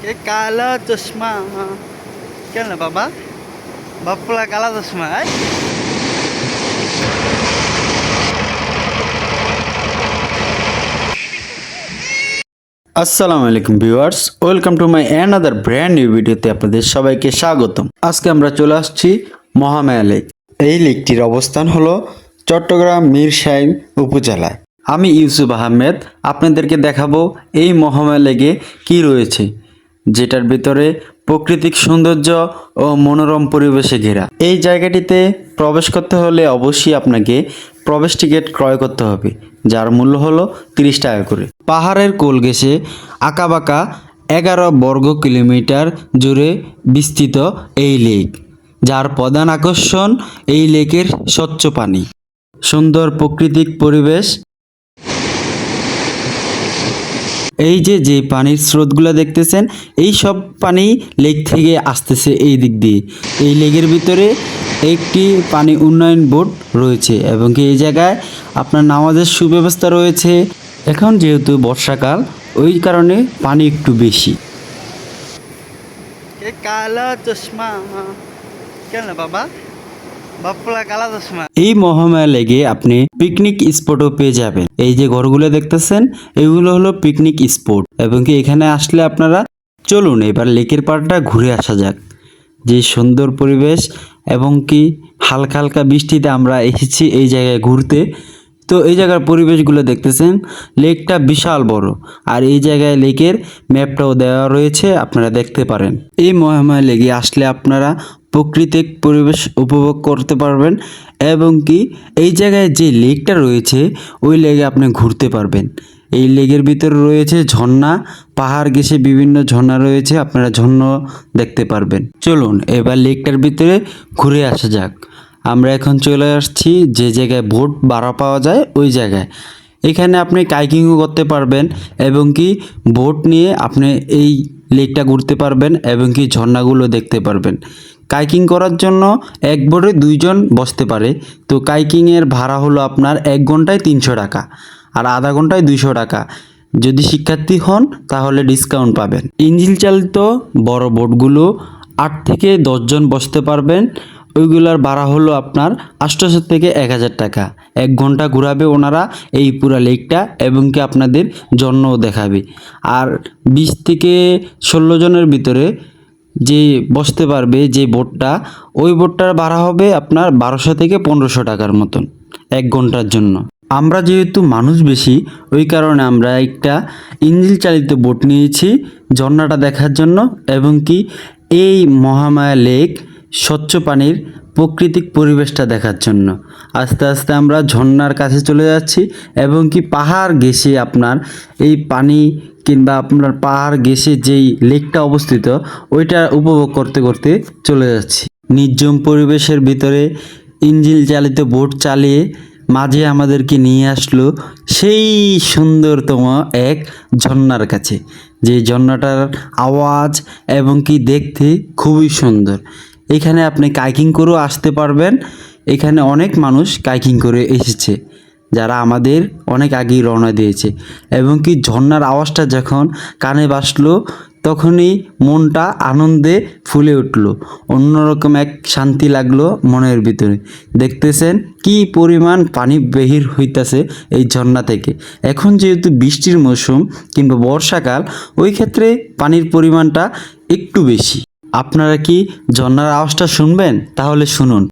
ये काला चश्मा क्या ना बाबा बापूला काला चश्मा है। আসসালামু আলাইকুম viewers, welcome to my another brand new ভিডিওতে আপনাদের সবাইকে স্বাগতম। আজকে আমরা চলে আসছি মহামায়া লেক। এই লেকটির অবস্থান হলো চট্টগ্রাম মিরসাইন উপজেলায়। আমি ইউসুফ আহমেদ আপনাদেরকে দেখাবো এই মহামায়া লেকে কি রয়েছে, যেটার ভিতরে প্রাকৃতিক সৌন্দর্য ও মনোরম পরিবেশে ঘেরা। এই জায়গাটিতে প্রবেশ করতে হলে অবশ্যই আপনাকে প্রবেশ টিকিট ক্রয় করতে হবে, যার মূল্য হলো 30 টাকা করে। পাহাড়ের কোল ঘেঁষে আঁকাবাঁকা 11 বর্গ কিলোমিটার জুড়ে বিস্তৃত এই লেক, যার প্রধান আকর্ষণ এই লেকের স্বচ্ছ পানি, সুন্দর প্রাকৃতিক পরিবেশ। এই যে পানির স্রোতগুলো দেখতেছেন, এই সব পানি লেক থেকে আসতেছে এই দিক দিয়ে। এই লেকের ভিতরে একটি পানি উন্নয়ন বোর্ড রয়েছে এবং এই জায়গায় আপনার নামাজের সুব্যবস্থা রয়েছে। এখন যেহেতু বর্ষাকাল, ওই কারণে পানি একটু বেশি। কালা চশমা কেন বাবা বাপুলা কালা চশমা। এই মহামায়া লেগে আপনি পিকনিক স্পটও পেয়ে যাবেন। এই যে ঘরগুলো দেখতেছেন, এগুলো হলো পিকনিক স্পট এবং কি এখানে আসলে আপনারা চলুন এবার লেকের পাড়টা ঘুরে আসা যাক। যে সুন্দর পরিবেশ এবং কি হালকা হালকা বৃষ্টিতে আমরা এসেছি এই জায়গায় ঘুরতে। তো এই জায়গার পরিবেশগুলো দেখতেছেন, লেকটা বিশাল বড় আর এই জায়গায় লেকের ম্যাপটাও দেওয়া রয়েছে, আপনারা দেখতে পারেন। এই মহামায়া লেকে আসলে আপনারা প্রাকৃতিক পরিবেশ উপভোগ করতে পারবেন এবং কি এই জায়গায় যে লেকটা রয়েছে ওই লেকে আপনি ঘুরতে পারবেন। এই লেকের ভিতরে রয়েছে ঝর্ণা, পাহাড় ঘেঁষে বিভিন্ন ঝর্ণা রয়েছে, আপনারা ঝর্ণা দেখতে পারবেন। চলুন এবার লেকটার ভিতরে ঘুরে আসা যাক। আমরা এখন চলে আসছি যে জায়গায় বোট ভাড়া পাওয়া যায় ওই জায়গায়। এখানে আপনি কাইকিংও করতে পারবেন এবং কি বোট নিয়ে আপনি এই লেকটা ঘুরতে পারবেন এবং কি ঝর্ণাগুলো দেখতে পারবেন। কাইকিং করার জন্য এক বোটে 2 জন বসতে পারে। তো কাইকিংয়ের ভাড়া হলো আপনার 1 ঘন্টায় 300 টাকা আর আধা ঘন্টায় 200 টাকা। যদি শিক্ষার্থী হন তাহলে ডিসকাউন্ট পাবেন। ইঞ্জিন চালিত বড় বোটগুলো 8 থেকে 10 জন বসতে পারবেন। ওইগুলার ভাড়া হলো আপনার 800 থেকে 1000 টাকা। 1 ঘন্টা ঘোরাবে ওনারা এই পুরা লেকটা এবং কি আপনাদের ঝর্ণাও দেখাবে। আর 20 থেকে 16 জনের ভিতরে যে বসতে পারবে যে বোটটা, ওই বোটটার ভাড়া হবে আপনার 1200 থেকে 1500 টাকার মতন 1 ঘন্টার জন্য। আমরা যেহেতু মানুষ বেশি, ওই কারণে আমরা একটা ইঞ্জিন চালিত বোট নিয়েছি ঝর্ণাটা দেখার জন্য এবং কি এই মহামায়া লেক স্বচ্ছ পানির প্রাকৃতিক পরিবেশটা দেখার জন্য। আস্তে আস্তে আমরা ঝর্ণার কাছে চলে যাচ্ছি এবং কি পাহাড় ঘেঁষে আপনার এই পানি কিংবা আপনার পাহাড় ঘেঁষে যেই লেকটা অবস্থিত ওইটা উপভোগ করতে করতে চলে যাচ্ছি। নির্জন পরিবেশের ভিতরে ইঞ্জিন চালিত বোট চালিয়ে মাঝে আমাদেরকে নিয়ে আসলো সেই সুন্দরতম এক ঝর্ণার কাছে, যে ঝর্ণাটার আওয়াজ এবং কি দেখতে খুবই সুন্দর। এখানে আপনি কাইকিং করেও আসতে পারবেন। এখানে অনেক মানুষ কাইকিং করে এসেছে যারা আমাদের অনেক আগেই রওনা দিয়েছে এবং কি ঝর্ণার আওয়াজটা যখন কানে বাজলো তখনই মনটা আনন্দে ফুলে উঠলো, অন্যরকম এক শান্তি লাগলো মনের ভিতরে। দেখতেছেন কি পরিমাণ পানি বের হইতাছে এই ঝর্ণা থেকে। এখন যেহেতু বৃষ্টির মৌসুম কিংবা বর্ষাকাল, ওই ক্ষেত্রে পানির পরিমাণটা একটু বেশি। আপনারা কি ঝর্ণার আওয়াজটা শুনবেন? তাহলে শুনুন।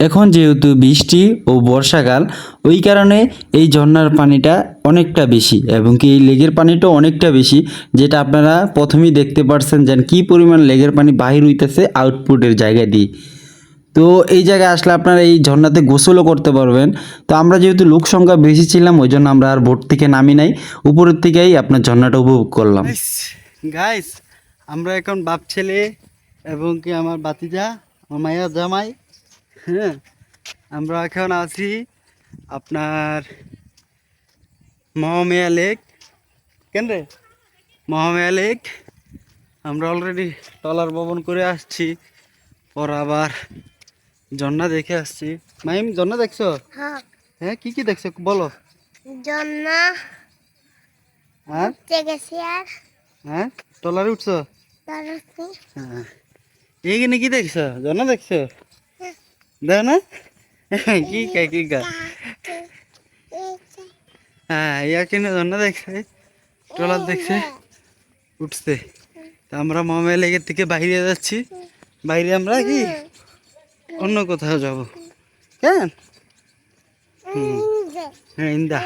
এখন যেহেতু বৃষ্টি ও বর্ষাকাল, ওই কারণে এই ঝর্ণার পানিটা অনেকটা বেশি এবং কি এই লেকের পানিটাও অনেকটা বেশি, যেটা আপনারা প্রথমেই দেখতে পারছেন যেন কী পরিমাণ লেকের পানি বাহির হইতেছে আউটপুটের জায়গা দিয়ে। তো এই জায়গায় আসলে আপনারা এই ঝর্ণাতে গোসলও করতে পারবেন। তো আমরা যেহেতু লোক সংখ্যা বেশি ছিলাম, ওই জন্য আমরা আর বোট থেকে নামি নাই, উপরের থেকেই আপনার ঝর্ণাটা উপভোগ করলাম। গাইস, আমরা এখন বাপ ছেলে এবং কি আমার বাতিজা, আমার মায়া জামাই, হ্যাঁ, আমরা এখন আছি আপনার মহামেয়া লেক। কেন রে? মহামেয়া লেক আমরা অলরেডি ট্রলার ভবন করে আসছি, পর আবার ঝর্ণা দেখে আসছি। মাহিম ঝর্ণা দেখছো? হ্যাঁ হ্যাঁ, কি কি দেখছো বলো। জন্য আর ঘুরতে গেছি আর হ্যাঁ, ট্রলারে উঠছো? দাঁড়াচ্ছি। হ্যাঁ, এইখানে কি দেখছো? ঝর্ণা দেখছো? দেখ না কি খাই কি খা। হ্যাঁ, ইয়াকিনে ঝর্ণা দেখছে, ট্রলার দেখছে, উঠছে। তা আমরা মহামেয়া লেকের থেকে বাইরে যাচ্ছি। বাইরে আমরা কি অন্য কোথাও যাব? কেন? হ্যাঁ, ইন্দা